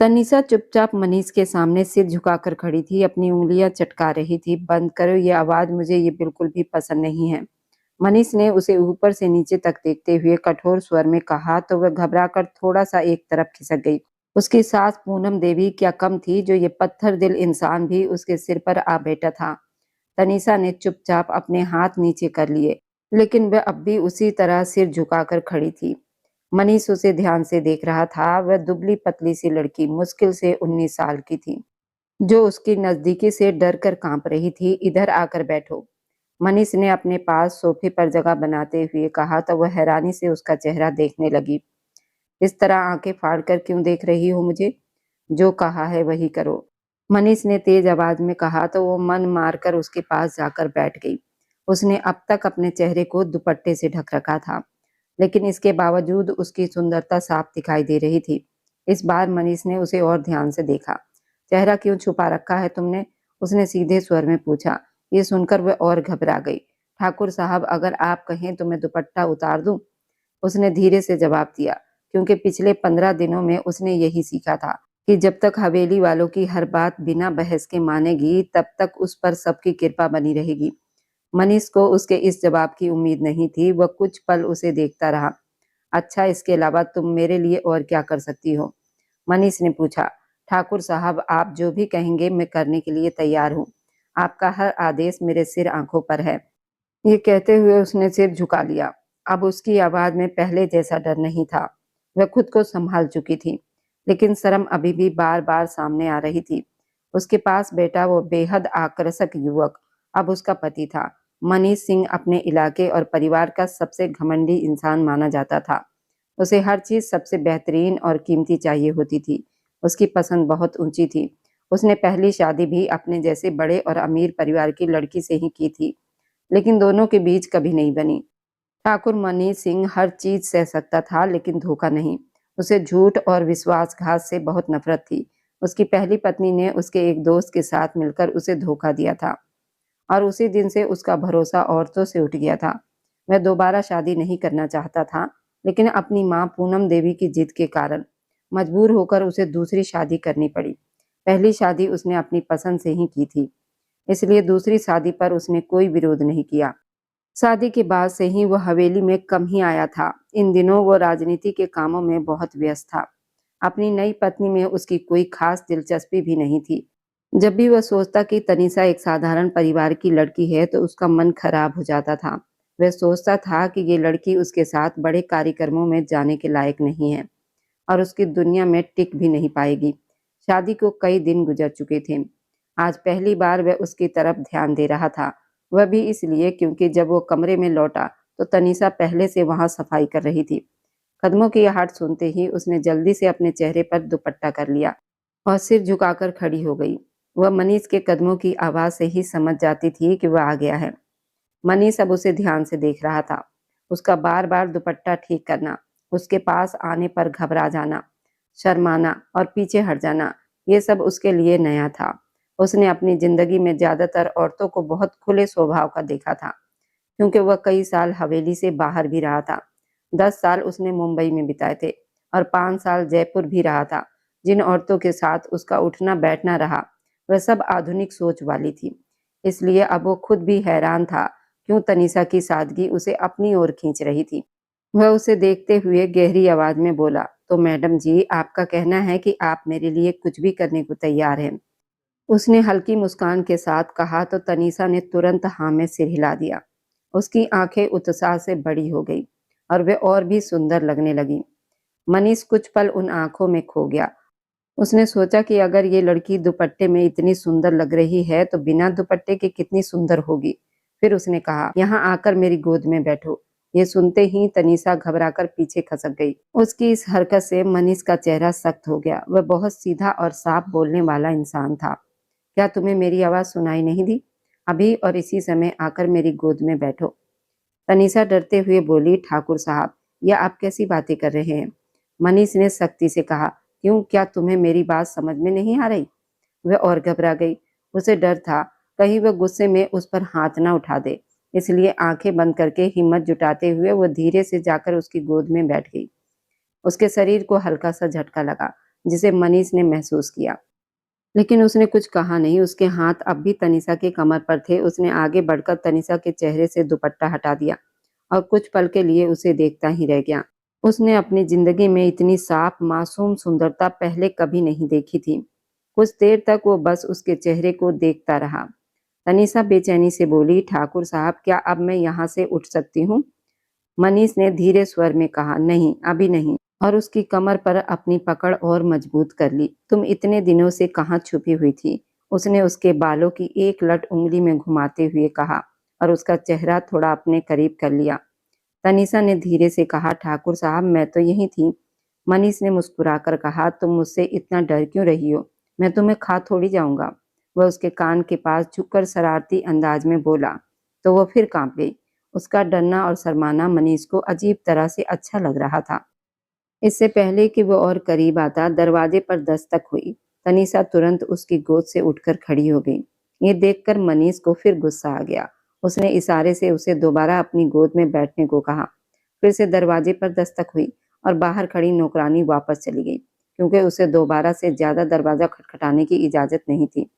तनीषा चुपचाप मनीष के सामने सिर झुकाकर खड़ी थी, अपनी उंगलियां चटका रही थी। बंद करो ये आवाज, मुझे ये बिल्कुल भी पसंद नहीं है। मनीष ने उसे ऊपर से नीचे तक देखते हुए कठोर स्वर में कहा तो वह घबराकर थोड़ा सा एक तरफ खिसक गई। उसकी सास पूनम देवी क्या कम थी जो ये पत्थर दिल इंसान भी उसके सिर पर आ बैठा था। तनीषा ने चुपचाप अपने हाथ नीचे कर लिए, लेकिन वह अब भी उसी तरह सिर झुकाकर खड़ी थी। मनीष उसे ध्यान से देख रहा था। वह दुबली पतली सी लड़की मुश्किल से 19 साल की थी, जो उसकी नजदीकी से डर कर कांप रही थी। इधर आकर बैठो, मनीष ने अपने पास सोफे पर जगह बनाते हुए कहा तो वह हैरानी से उसका चेहरा देखने लगी। इस तरह आंखें फाड़कर क्यों देख रही हो मुझे? जो कहा है वही करो, मनीष ने तेज आवाज में कहा तो वो मन मारकर उसके पास जाकर बैठ गई। उसने अब तक अपने चेहरे को दुपट्टे से ढक रखा था, लेकिन इसके बावजूद उसकी सुंदरता साफ दिखाई दे रही थी। इस बार मनीष ने उसे और ध्यान से देखा। चेहरा क्यों छुपा रखा है तुमने? उसने सीधे स्वर में पूछा। ये सुनकर वह और घबरा गई। ठाकुर साहब, अगर आप कहें तो मैं दुपट्टा उतार दूं, उसने धीरे से जवाब दिया, क्योंकि पिछले 15 दिनों में उसने यही सीखा था कि जब तक हवेली वालों की हर बात बिना बहस के मानेगी, तब तक उस पर सबकी कृपा बनी रहेगी। मनीष को उसके इस जवाब की उम्मीद नहीं थी। वह कुछ पल उसे देखता रहा। अच्छा, इसके अलावा तुम मेरे लिए और क्या कर सकती हो? मनीष ने पूछा। ठाकुर साहब, आप जो भी कहेंगे मैं करने के लिए तैयार हूँ। आपका हर आदेश मेरे सिर आंखों पर है। ये कहते हुए उसने सिर झुका लिया। अब उसकी आवाज में पहले जैसा डर नहीं था। वह खुद को संभाल चुकी थी, लेकिन शर्म अभी भी बार बार सामने आ रही थी। उसके पास बैठा वो बेहद आकर्षक युवक अब उसका पति था। मनीष सिंह अपने इलाके और परिवार का सबसे घमंडी इंसान माना जाता था। उसे हर चीज सबसे बेहतरीन और कीमती चाहिए होती थी। उसकी पसंद बहुत ऊंची थी। उसने पहली शादी भी अपने जैसे बड़े और अमीर परिवार की लड़की से ही की थी, लेकिन दोनों के बीच कभी नहीं बनी। ठाकुर मनीष सिंह हर चीज सह सकता था, लेकिन धोखा नहीं। उसे झूठ और विश्वासघात से बहुत नफरत थी। उसकी पहली पत्नी ने उसके एक दोस्त के साथ मिलकर उसे धोखा दिया था, और उसी दिन से उसका भरोसा औरतों से उठ गया था। वह दोबारा शादी नहीं करना चाहता था, लेकिन अपनी मां पूनम देवी की जिद के कारण मजबूर होकर उसे दूसरी शादी करनी पड़ी। पहली शादी उसने अपनी पसंद से ही की थी, इसलिए दूसरी शादी पर उसने कोई विरोध नहीं किया। शादी के बाद से ही वह हवेली में कम ही आया था। इन दिनों वो राजनीति के कामों में बहुत व्यस्त था। अपनी नई पत्नी में उसकी कोई खास दिलचस्पी भी नहीं थी। जब भी वह सोचता कि तनीषा एक साधारण परिवार की लड़की है, तो उसका मन खराब हो जाता था। वह सोचता था कि ये लड़की उसके साथ बड़े कार्यक्रमों में जाने के लायक नहीं है और उसकी दुनिया में टिक भी नहीं पाएगी। शादी को कई दिन गुजर चुके थे। आज पहली बार वह उसकी तरफ ध्यान दे रहा था। वह भी इसलिए क्योंकि जब वो कमरे में लौटा तो तनीषा पहले से वहां सफाई कर रही थी। कदमों की आहट सुनते ही उसने जल्दी से अपने चेहरे पर दुपट्टा कर लिया और सिर झुकाकर खड़ी हो गई। वह मनीष के कदमों की आवाज से ही समझ जाती थी कि वह आ गया है। मनीष अब उसे ध्यान से देख रहा था। उसका बार बार दुपट्टा ठीक करना, उसके पास आने पर घबरा जाना, शर्माना और पीछे हट जाना, ये सब उसके लिए नया था। उसने अपनी जिंदगी में ज्यादातर औरतों को बहुत खुले स्वभाव का देखा था, क्योंकि वह कई साल हवेली से बाहर भी रहा था। 10 साल उसने मुंबई में बिताए थे और 5 साल जयपुर भी रहा था। जिन औरतों के साथ उसका उठना बैठना रहा, वह सब आधुनिक सोच वाली थी। इसलिए अब वो खुद भी हैरान था क्यों तनीषा की सादगी उसे अपनी ओर खींच रही थी। वह उसे देखते हुए गहरी आवाज में बोला, तो मैडम जी, आपका कहना है कि आप मेरे लिए कुछ भी करने को तैयार हैं? उसने हल्की मुस्कान के साथ कहा तो तनीषा ने तुरंत हाँ में सिर हिला दिया। उसकी आंखें उत्साह से बड़ी हो गई और वे और भी सुंदर लगने लगी। मनीष कुछ पल उन आंखों में खो गया। उसने सोचा कि अगर ये लड़की दुपट्टे में इतनी सुंदर लग रही है तो बिना दुपट्टे के कितनी सुंदर होगी। फिर उसने कहा, यहाँ आकर मेरी गोद में बैठो। ये सुनते ही तनीषा घबराकर पीछे खसक गई। उसकी इस हरकत से मनीष का चेहरा सख्त हो गया। वह बहुत सीधा और साफ बोलने वाला इंसान था। क्या तुम्हें मेरी आवाज सुनाई नहीं दी? अभी और इसी समय आकर मेरी गोद में बैठो। तनीषा डरते हुए बोली, ठाकुर साहब, यह आप कैसी बातें कर रहे हैं? मनीष ने सख्ती से कहा, क्यों, क्या तुम्हें मेरी बात समझ में नहीं आ रही? वह और घबरा गई। उसे डर था कहीं वह गुस्से में उस पर हाथ ना उठा दे, इसलिए आंखें बंद करके हिम्मत जुटाते हुए वह धीरे से जाकर उसकी गोद में बैठ गई। उसके शरीर को हल्का सा झटका लगा। जिसे मनीष ने महसूस किया। लेकिन उसने कुछ कहा नहीं। उसके हाथ अब भी तनीषा के कमर पर थे। उसने आगे बढ़कर तनीषा के चेहरे से दुपट्टा हटा दिया और कुछ पल के लिए उसे देखता ही रह गया। उसने अपनी जिंदगी में इतनी साफ मासूम सुंदरता पहले कभी नहीं देखी थी। कुछ देर तक वो बस उसके चेहरे को देखता रहा। तनीषा बेचैनी से बोली, ठाकुर साहब, क्या अब मैं यहाँ से उठ सकती हूँ? मनीष ने धीरे स्वर में कहा, नहीं, अभी नहीं, और उसकी कमर पर अपनी पकड़ और मजबूत कर ली। तुम इतने दिनों से कहाँ छुपी हुई थी? उसने उसके बालों की एक लट उंगली में घुमाते हुए कहा और उसका चेहरा थोड़ा अपने करीब कर लिया। तनीषा ने धीरे से कहा, ठाकुर साहब, मैं तो यही थी। मनीष ने मुस्कुराकर कहा, तुम मुझसे इतना डर क्यों रही हो? मैं तुम्हें खा थोड़ी जाऊंगा। वह उसके कान के पास झुककर शरारती अंदाज में बोला तो वो फिर कांप गई। उसका डरना और शर्माना मनीष को अजीब तरह से अच्छा लग रहा था। इससे पहले कि वो और करीब आता, दरवाजे पर दस्तक हुई। तनीषा तुरंत उसकी गोद से उठकर खड़ी हो गई। ये देखकर मनीष को फिर गुस्सा आ गया। उसने इशारे से उसे दोबारा अपनी गोद में बैठने को कहा। फिर से दरवाजे पर दस्तक हुई और बाहर खड़ी नौकरानी वापस चली गई, क्योंकि उसे दोबारा से ज्यादा दरवाजा खटखटाने की इजाजत नहीं थी।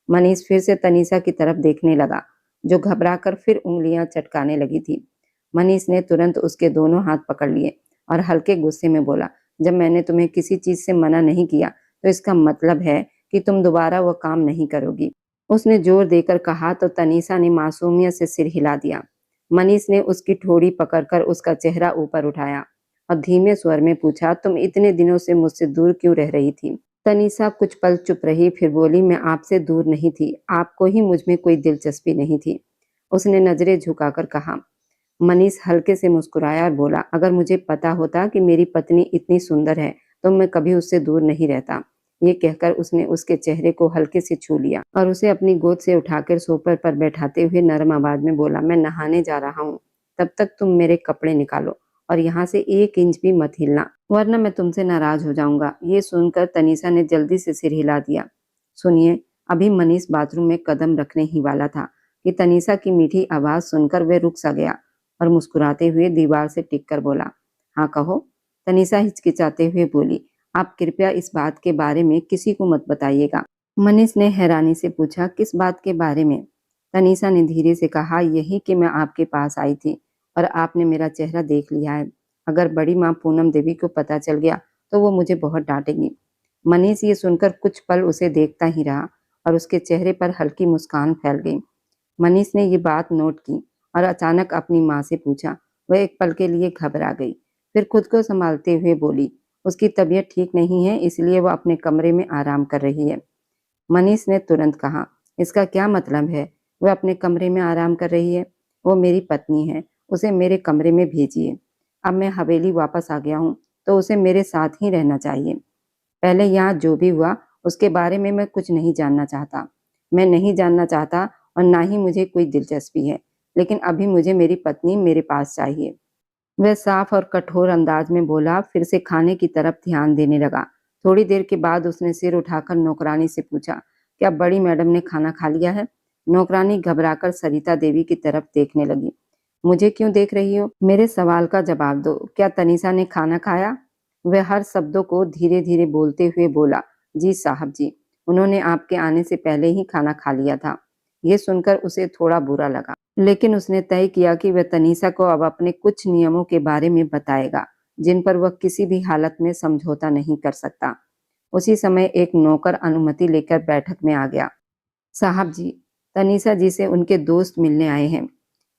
मनीष फिर से तनीषा की तरफ देखने लगा, जो घबराकर फिर उंगलियां चटकाने लगी थी। मनीष ने तुरंत उसके दोनों हाथ पकड़ लिए और हल्के गुस्से में बोला, जब मैंने तुम्हें किसी चीज से मना नहीं किया तो इसका मतलब है कि तुम दोबारा वो काम नहीं करोगी। उसने जोर देकर कहा तो तनीषा ने मासूमियत से सिर हिला दिया। मनीष ने उसकी ठोड़ी पकड़कर उसका चेहरा ऊपर उठाया और धीमे स्वर में पूछा, तुम इतने दिनों से मुझसे दूर क्यों रह रही थी? तनीषा कुछ पल चुप रही, फिर बोली, मैं आपसे दूर नहीं थी, आपको ही मुझ में कोई दिलचस्पी नहीं थी। उसने नजरें झुकाकर कहा। मनीष हल्के से मुस्कुराया और बोला, अगर मुझे पता होता कि मेरी पत्नी इतनी सुंदर है तो मैं कभी उससे दूर नहीं रहता। ये कहकर उसने उसके चेहरे को हल्के से छू लिया और उसे अपनी गोद से उठाकर सोफे पर बैठाते हुए नरम आवाज में बोला, मैं नहाने जा रहा हूँ, तब तक तुम मेरे कपड़े निकालो और यहाँ से 1 इंच भी मत हिलना, वरना मैं तुमसे नाराज हो जाऊंगा। ये सुनकर तनीषा ने जल्दी से सिर हिला दिया। सुनिए, अभी मनीष बाथरूम में कदम रखने ही वाला था कि तनीषा की मीठी आवाज सुनकर वह रुक सा गया और मुस्कुराते हुए दीवार से टिक कर बोला, हाँ कहो। तनीषा हिचकिचाते हुए बोली, आप कृपया इस बात के बारे में किसी को मत बताइएगा। मनीष ने हैरानी से पूछा, किस बात के बारे में? तनीषा ने धीरे से कहा, यही कि मैं आपके पास आई थी और आपने मेरा चेहरा देख लिया है। अगर बड़ी माँ पूनम देवी को पता चल गया तो वो मुझे बहुत डांटेगी। मनीष ये सुनकर कुछ पल उसे देखता ही रहा और उसके चेहरे पर हल्की मुस्कान फैल गई। मनीष ने ये बात नोट की और अचानक अपनी माँ से पूछा। वह एक पल के लिए घबरा गई, फिर खुद को संभालते हुए बोली, उसकी तबीयत ठीक नहीं है, इसलिए वह अपने कमरे में आराम कर रही है। मनीष ने तुरंत कहा, इसका क्या मतलब है? वह अपने कमरे में आराम कर रही है? वो मेरी पत्नी है, उसे मेरे कमरे में भेजिए। अब मैं हवेली वापस आ गया हूँ तो उसे मेरे साथ ही रहना चाहिए। पहले यहाँ जो भी हुआ उसके बारे में मैं कुछ नहीं जानना चाहता। मैं नहीं जानना चाहता और ना ही मुझे कोई दिलचस्पी है, लेकिन अभी मुझे मेरी पत्नी मेरे पास चाहिए। वह साफ और कठोर अंदाज में बोला, फिर से खाने की तरफ ध्यान देने लगा। थोड़ी देर के बाद उसने सिर उठाकर नौकरानी से पूछा, क्या बड़ी मैडम ने खाना खा लिया है? नौकरानी घबराकर सरिता देवी की तरफ देखने लगी। मुझे क्यों देख रही हो? मेरे सवाल का जवाब दो, क्या तनीषा ने खाना खाया? वह हर शब्दों को धीरे धीरे बोलते हुए बोला, जी साहब जी, उन्होंने आपके आने से पहले ही खाना खा लिया था। यह सुनकर उसे थोड़ा बुरा लगा, लेकिन उसने तय किया कि वह तनीषा को अब अपने कुछ नियमों के बारे में बताएगा, जिन पर वह किसी भी हालत में समझौता नहीं कर सकता। उसी समय एक नौकर अनुमति लेकर बैठक में आ गया। साहब जी, तनीषा जी से उनके दोस्त मिलने आए हैं।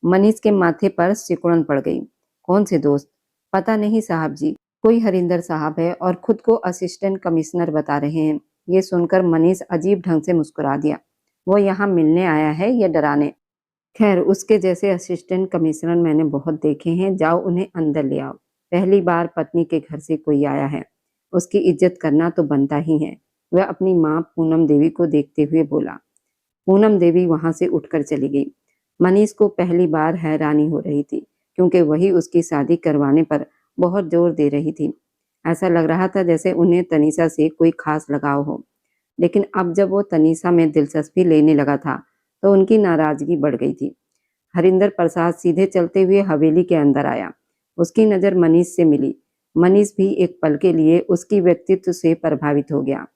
मनीष के माथे पर सिकुड़न पड़ गई। कौन से दोस्त? पता नहीं साहब जी, कोई हरिंदर साहब है और खुद को असिस्टेंट कमिश्नर बता रहे हैं। ये सुनकर मनीष अजीब ढंग से मुस्कुरा दिया। वो यहाँ मिलने आया है या डराने? खैर, उसके जैसे असिस्टेंट कमिश्नर मैंने बहुत देखे हैं, जाओ उन्हें अंदर ले आओ। पहली बार पत्नी के घर से कोई आया है, उसकी इज्जत करना तो बनता ही है। वह अपनी माँ पूनम देवी को देखते हुए बोला। पूनम देवी वहां से उठकर चली गई। मनीष को पहली बार हैरानी हो रही थी, क्योंकि वही उसकी शादी करवाने पर बहुत जोर दे रही थी। ऐसा लग रहा था जैसे उन्हें तनीषा से कोई खास लगाव हो। लेकिन अब जब वो तनीषा में दिलचस्पी लेने लगा था तो उनकी नाराजगी बढ़ गई थी। हरिंदर प्रसाद सीधे चलते हुए हवेली के अंदर आया। उसकी नजर मनीष से मिली। मनीष भी एक पल के लिए उसकी व्यक्तित्व से प्रभावित हो गया।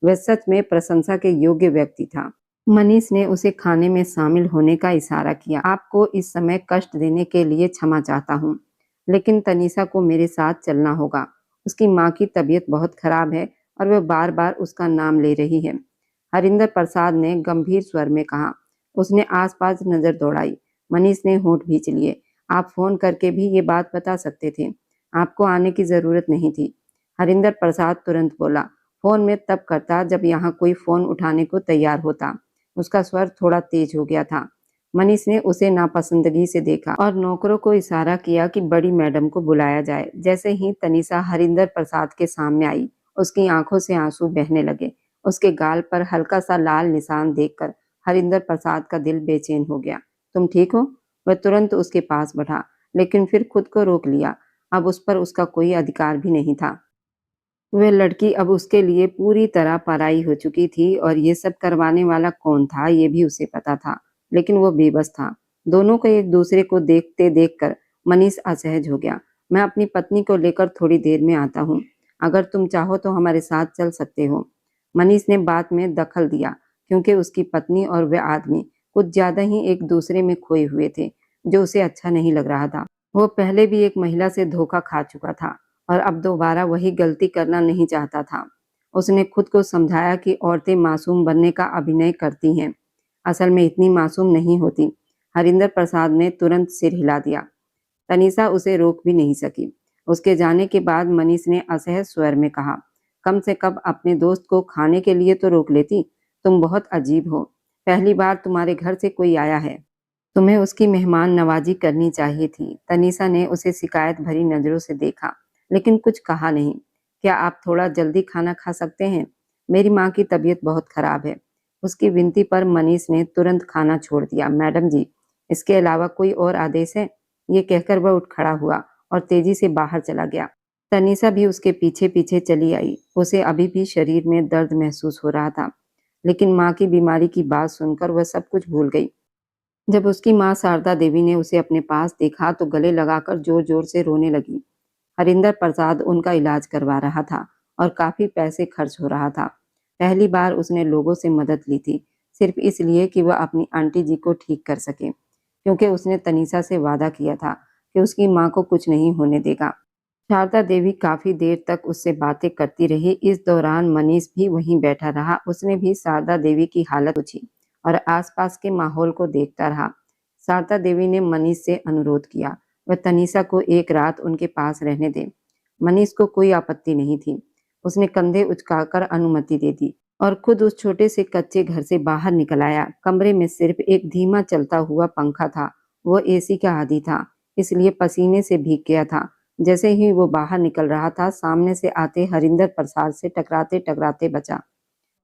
वह सच में प्रशंसा के योग्य व्यक्ति था। मनीष ने उसे खाने में शामिल होने का इशारा किया। आपको इस समय कष्ट देने के लिए क्षमा चाहता हूँ, लेकिन तनीषा को मेरे साथ चलना होगा। उसकी माँ की तबीयत बहुत खराब है और वह बार बार उसका नाम ले रही है। हरिंदर प्रसाद ने गंभीर स्वर में कहा। उसने आसपास नजर दौड़ाई। मनीष ने होंठ भींच लिए। आप फोन करके भी ये बात बता सकते थे, आपको आने की जरूरत नहीं थी। हरिंदर प्रसाद तुरंत बोला। फोन में तब करता जब यहाँ कोई फोन उठाने को तैयार होता। उसका स्वर थोड़ा तेज हो गया था। मनीष ने उसे नापसंदगी से देखा और नौकरों को इशारा किया कि बड़ी मैडम को बुलाया जाए। जैसे ही तनीषा हरिंदर प्रसाद के सामने आई, उसकी आंखों से आंसू बहने लगे। उसके गाल पर हल्का सा लाल निशान देखकर हरिंदर प्रसाद का दिल बेचैन हो गया। तुम ठीक हो? वह तुरंत उसके पास बढ़ा, लेकिन फिर खुद को रोक लिया। अब उस पर उसका कोई अधिकार भी नहीं था। वह लड़की अब उसके लिए पूरी तरह पराई हो चुकी थी और ये सब करवाने वाला कौन था ये भी उसे पता था, लेकिन वो बेबस था। दोनों को एक दूसरे को देखते देखकर मनीष असहज हो गया। मैं अपनी पत्नी को लेकर थोड़ी देर में आता हूँ, अगर तुम चाहो तो हमारे साथ चल सकते हो। मनीष ने बात में दखल दिया, क्योंकि उसकी पत्नी और वह आदमी कुछ ज्यादा ही एक दूसरे में खोए हुए थे, जो उसे अच्छा नहीं लग रहा था। वो पहले भी एक महिला से धोखा खा चुका था और अब दोबारा वही गलती करना नहीं चाहता था। उसने खुद को समझाया कि औरतें मासूम बनने का अभिनय करती हैं, असल में इतनी मासूम नहीं होती। हरिंदर प्रसाद ने तुरंत सिर हिला दिया। तनीषा उसे रोक भी नहीं सकी। उसके जाने के बाद मनीष ने असहज स्वर में कहा, कम से कम अपने दोस्त को खाने के लिए तो रोक लेती। तुम बहुत अजीब हो, पहली बार तुम्हारे घर से कोई आया है, तुम्हें उसकी मेहमान नवाजी करनी चाहिए थी। तनीषा ने उसे शिकायत भरी नजरों से देखा, लेकिन कुछ कहा नहीं। क्या आप थोड़ा जल्दी खाना खा सकते हैं? मेरी माँ की तबीयत बहुत खराब है। उसकी विनती पर मनीष ने तुरंत खाना छोड़ दिया। मैडम जी, इसके अलावा कोई और आदेश है? ये कहकर वह उठ खड़ा हुआ और तेजी से बाहर चला गया। तनीषा भी उसके पीछे पीछे चली आई। उसे अभी भी शरीर में दर्द महसूस हो रहा था, लेकिन माँ की बीमारी की बात सुनकर वह सब कुछ भूल गई। जब उसकी माँ शारदा देवी ने उसे अपने पास देखा तो गले लगाकर जोर जोर से रोने लगी। हरिंदर प्रसाद उनका इलाज करवा रहा था और काफी पैसे खर्च हो रहा था। पहली बार उसने लोगों से मदद ली थी, सिर्फ इसलिए कि वह अपनी आंटी जी को ठीक कर सके, क्योंकि उसने तनीषा से वादा किया था कि उसकी माँ को कुछ नहीं होने देगा। शारदा देवी काफी देर तक उससे बातें करती रही। इस दौरान मनीष भी वहीं बैठा रहा। उसने भी शारदा देवी की हालत पूछी और आसपास के माहौल को देखता रहा। शारदा देवी ने मनीष से अनुरोध किया, वह तनीषा को एक रात उनके पास रहने दे। मनीष को कोई आपत्ति नहीं थी। उसने कंधे उचकाकर अनुमति दे दी और खुद उस छोटे से कच्चे घर से बाहर निकल आया। कमरे में सिर्फ एक धीमा चलता हुआ पंखा था। वो एसी का आदी था, इसलिए पसीने से भीग गया था। जैसे ही वो बाहर निकल रहा था, सामने से आते हरिंदर प्रसाद से टकराते टकराते बचा।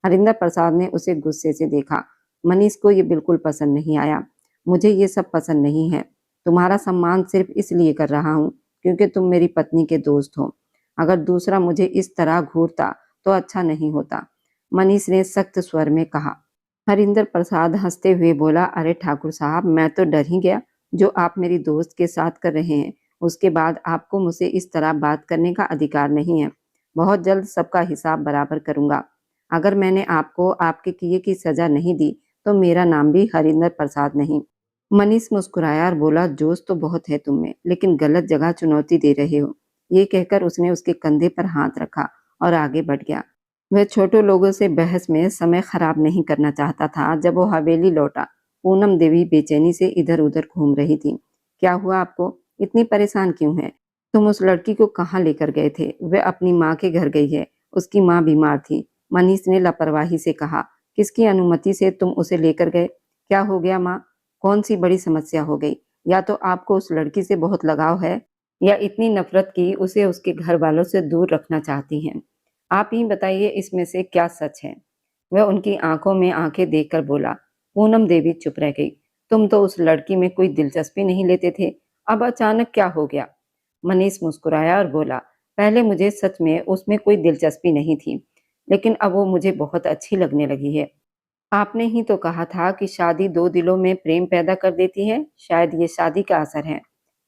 हरिंदर प्रसाद ने उसे गुस्से से देखा। मनीष को ये बिल्कुल पसंद नहीं आया। मुझे ये सब पसंद नहीं है। तुम्हारा सम्मान सिर्फ इसलिए कर रहा हूँ क्योंकि तुम मेरी पत्नी के दोस्त हो। अगर दूसरा मुझे इस तरह घूरता तो अच्छा नहीं होता, मनीष ने सख्त स्वर में कहा। हरिंदर प्रसाद हंसते हुए बोला, अरे ठाकुर साहब, मैं तो डर ही गया। जो आप मेरी दोस्त के साथ कर रहे हैं, उसके बाद आपको मुझसे इस तरह बात करने का अधिकार नहीं है। बहुत जल्द सबका हिसाब बराबर करूंगा। अगर मैंने आपको आपके किए की सजा नहीं दी तो मेरा नाम भी हरिंदर प्रसाद नहीं। मनीष मुस्कुराया और बोला, जोश तो बहुत है तुम में, लेकिन गलत जगह चुनौती दे रहे हो। ये कहकर उसने उसके कंधे पर हाथ रखा और आगे बढ़ गया। वह छोटे लोगों से बहस में समय खराब नहीं करना चाहता था। जब वो हवेली लौटा, पूनम देवी बेचैनी से इधर उधर घूम रही थी। क्या हुआ आपको? इतनी परेशान क्यों है? तुम उस लड़की को कहाँ लेकर गए थे? वह अपनी माँ के घर गई है। उसकी माँ बीमार थी, मनीष ने लापरवाही से कहा। किसकी अनुमति से तुम उसे लेकर गए? क्या हो गया माँ? कौन सी बड़ी समस्या हो गई? या तो आपको उस लड़की से बहुत लगाव है, या इतनी नफरत की उसे उसके घर वालों से दूर रखना चाहती हैं। आप ही बताइए, इसमें से क्या सच है? वह उनकी आंखों में आंखें देखकर बोला। पूनम देवी चुप रह गई। तुम तो उस लड़की में कोई दिलचस्पी नहीं लेते थे, अब अचानक क्या हो गया? मनीष मुस्कुराया और बोला, पहले मुझे सच में उसमें कोई दिलचस्पी नहीं थी, लेकिन अब वो मुझे बहुत अच्छी लगने लगी है। आपने ही तो कहा था कि शादी दो दिलों में प्रेम पैदा कर देती है। शायद ये शादी का असर है।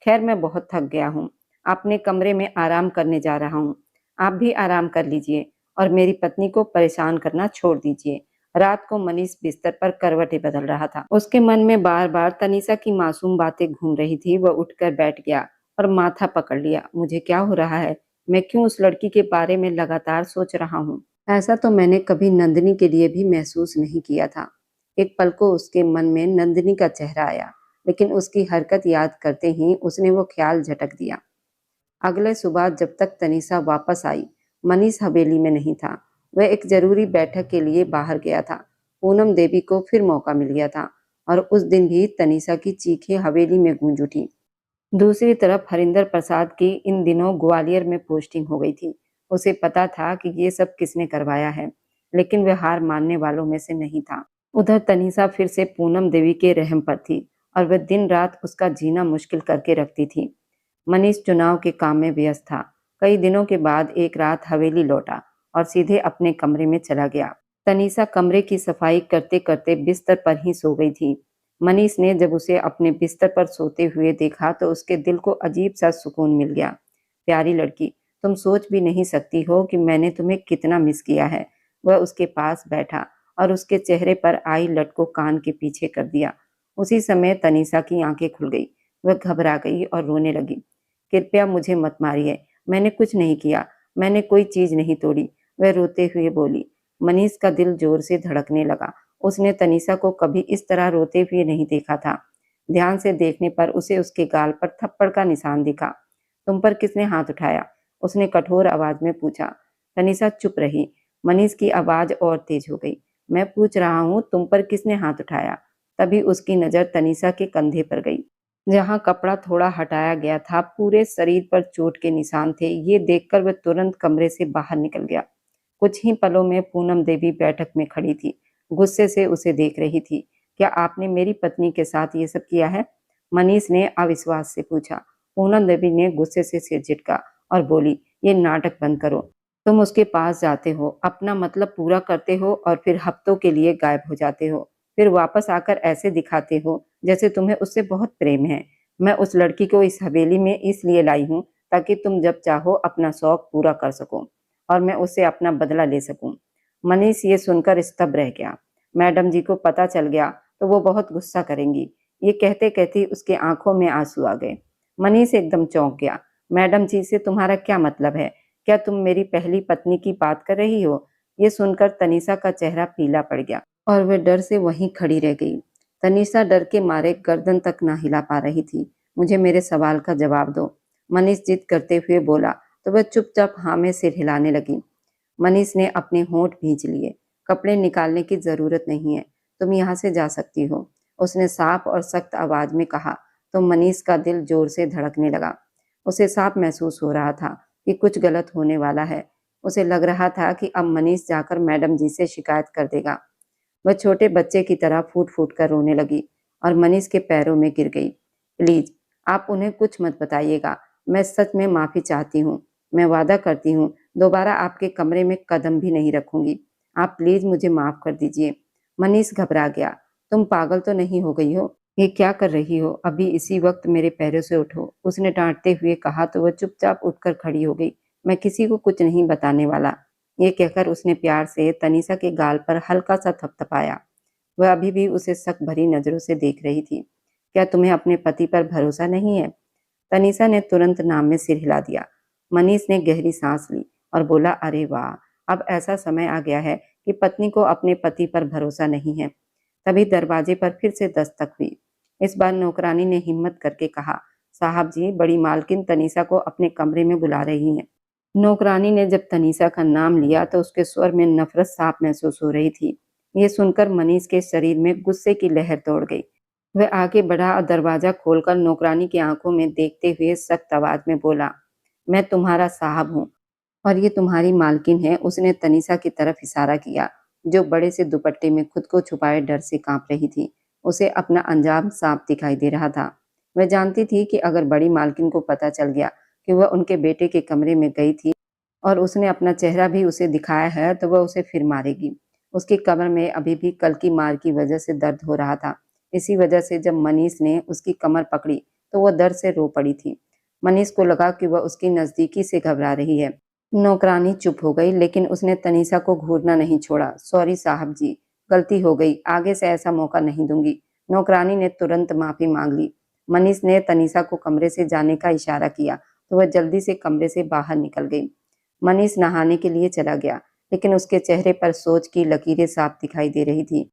खैर, मैं बहुत थक गया हूँ, अपने कमरे में आराम करने जा रहा हूँ। आप भी आराम कर लीजिए और मेरी पत्नी को परेशान करना छोड़ दीजिए। रात को मनीष बिस्तर पर करवटें बदल रहा था। उसके मन में बार-बार तनीषा की मासूम बातें घूम रही थी। वह उठकर बैठ गया और माथा पकड़ लिया। मुझे क्या हो रहा है? मैं क्यों उस लड़की के बारे में लगातार सोच रहा हूँ? ऐसा तो मैंने कभी नंदिनी के लिए भी महसूस नहीं किया था। एक पल को उसके मन में नंदिनी का चेहरा आया, लेकिन उसकी हरकत याद करते ही उसने वो ख्याल झटक दिया। अगले सुबह जब तक तनीषा वापस आई, मनीष हवेली में नहीं था। वह एक जरूरी बैठक के लिए बाहर गया था। पूनम देवी को फिर मौका मिल गया था और उस दिन भी तनीषा की चीखें हवेली में गूंज उठी। दूसरी तरफ हरिंदर प्रसाद की इन दिनों ग्वालियर में पोस्टिंग हो गई थी। उसे पता था कि ये सब किसने करवाया है, लेकिन वह हार मानने वालों में से नहीं था। उधर तनीषा फिर से पूनम देवी के रहम पर थी और वह दिन रात उसका जीना मुश्किल करके रखती थी। मनीष चुनाव के काम में व्यस्त था। कई दिनों के बाद एक रात हवेली लौटा और सीधे अपने कमरे में चला गया। तनीषा कमरे की सफाई करते करते बिस्तर पर ही सो गई थी। मनीष ने जब उसे अपने बिस्तर पर सोते हुए देखा तो उसके दिल को अजीब सा सुकून मिल गया। प्यारी लड़की, तुम सोच भी नहीं सकती हो कि मैंने तुम्हें कितना मिस किया है। वह उसके पास बैठा और उसके चेहरे पर आई लट को कान के पीछे कर दिया। उसी समय तनीषा की आंखें खुल गई। वह घबरा गई और रोने लगी। कृपया मुझे मत मारिए, मैंने कुछ नहीं किया, मैंने कोई चीज नहीं तोड़ी, वह रोते हुए बोली। मनीष का दिल जोर से धड़कने लगा। उसने तनीषा को कभी इस तरह रोते हुए नहीं देखा था। ध्यान से देखने पर उसे उसके गाल पर थप्पड़ का निशान दिखा। तुम पर किसने हाथ उठाया? उसने कठोर आवाज में पूछा। तनीषा चुप रही। मनीष की आवाज और तेज हो गई। मैं पूछ रहा हूँ, तुम पर किसने हाथ उठाया? तभी उसकी नजर तनीषा के कंधे पर गई, जहां कपड़ा थोड़ा हटाया गया था। पूरे शरीर पर चोट के निशान थे। ये देखकर वह तुरंत कमरे से बाहर निकल गया। कुछ ही पलों में पूनम देवी बैठक में खड़ी थी, गुस्से से उसे देख रही थी। क्या आपने मेरी पत्नी के साथ ये सब किया है? मनीष ने अविश्वास से पूछा। पूनम देवी ने गुस्से से सिर झटका और बोली, ये नाटक बंद करो। तुम उसके पास जाते हो, अपना मतलब पूरा करते हो और फिर हफ्तों के लिए गायब हो जाते हो। फिर वापस आकर ऐसे दिखाते हो जैसे तुम्हें उससे बहुत प्रेम है। मैं उस लड़की को इस हवेली में इसलिए लाई हूँ ताकि तुम जब चाहो अपना शौक पूरा कर सको और मैं उससे अपना बदला ले सकूं। मनीष ये सुनकर स्तब्ध रह गया। मैडम जी को पता चल गया तो वो बहुत गुस्सा करेंगी। ये कहते कहते उसके आंखों में आंसू आ गए। मनीष एकदम चौंक गया। मैडम जी से तुम्हारा क्या मतलब है? क्या तुम मेरी पहली पत्नी की बात कर रही हो? ये सुनकर तनीषा का चेहरा पीला पड़ गया और वह डर से वहीं खड़ी रह गई। तनीषा डर के मारे गर्दन तक ना हिला पा रही थी। मुझे मेरे सवाल का जवाब दो, मनीष जिद करते हुए बोला। तो वह चुपचाप हाँ में सिर हिलाने लगी। मनीष ने अपने होंठ भींच लिए। कपड़े निकालने की जरूरत नहीं है, तुम यहाँ से जा सकती हो, उसने साफ और सख्त आवाज में कहा। तो मनीष का दिल जोर से धड़कने लगा। उसे साफ महसूस हो रहा था कि कुछ गलत होने वाला है। उसे लग रहा था कि अब मनीष जाकर मैडम जी से शिकायत कर देगा। वह छोटे बच्चे की तरह फूट फूट कर रोने लगी और मनीष के पैरों में गिर गई। प्लीज, आप उन्हें कुछ मत बताइएगा। मैं सच में माफी चाहती हूँ। मैं वादा करती हूँ दोबारा आपके कमरे में कदम भी नहीं रखूंगी। आप प्लीज मुझे माफ कर दीजिए। मनीष घबरा गया। तुम पागल तो नहीं हो गई हो? ये क्या कर रही हो? अभी इसी वक्त मेरे पैरों से उठो, उसने डांटते हुए कहा। तो वह चुपचाप उठकर खड़ी हो गई। मैं किसी को कुछ नहीं बताने वाला, ये कहकर उसने प्यार से तनीषा के गाल पर हल्का सा थपथपाया। वह अभी भी उसे शक भरी नजरों से देख रही थी। क्या तुम्हें अपने पति पर भरोसा नहीं है? तनीषा ने तुरंत नाम में सिर हिला दिया। मनीष ने गहरी सांस ली और बोला, अरे वाह, अब ऐसा समय आ गया है कि पत्नी को अपने पति पर भरोसा नहीं है। तभी दरवाजे पर फिर से दस्तक हुई। इस बार नौकरानी ने हिम्मत करके कहा, साहब जी, बड़ी मालकिन तनीषा को अपने कमरे में बुला रही हैं। नौकरानी ने जब तनीषा का नाम लिया तो उसके स्वर में नफरत साफ महसूस हो रही थी। ये सुनकर मनीष के शरीर में गुस्से की लहर दौड़ गई। वह आगे बढ़ा और दरवाजा खोलकर नौकरानी की आंखों में देखते हुए सख्त आवाज में बोला, मैं तुम्हारा साहब हूँ और ये तुम्हारी मालकिन है। उसने तनीषा की तरफ इशारा किया, जो बड़े से दुपट्टे में खुद को छुपाए डर से कांप रही थी। उसे अपना अंजाम साफ दिखाई दे रहा था। वह जानती थी कि अगर बड़ी मालकिन को पता चल गया कि वह उनके बेटे के कमरे में गई थी और उसने अपना चेहरा भी उसे दिखाया है तो वह उसे फिर मारेगी। उसकी कमर में अभी भी कल की मार की वजह से दर्द हो रहा था। इसी वजह से जब मनीष ने उसकी कमर पकड़ी तो वह दर्द से रो पड़ी थी। मनीष को लगा कि वह उसकी नजदीकी से घबरा रही है। नौकरानी चुप हो गई, लेकिन उसने तनीषा को घूरना नहीं छोड़ा। सॉरी साहब जी, गलती हो गई, आगे से ऐसा मौका नहीं दूंगी। नौकरानी ने तुरंत माफी मांग ली। मनीष ने तनीषा को कमरे से जाने का इशारा किया तो वह जल्दी से कमरे से बाहर निकल गई। मनीष नहाने के लिए चला गया, लेकिन उसके चेहरे पर सोच की लकीरें साफ दिखाई दे रही थी।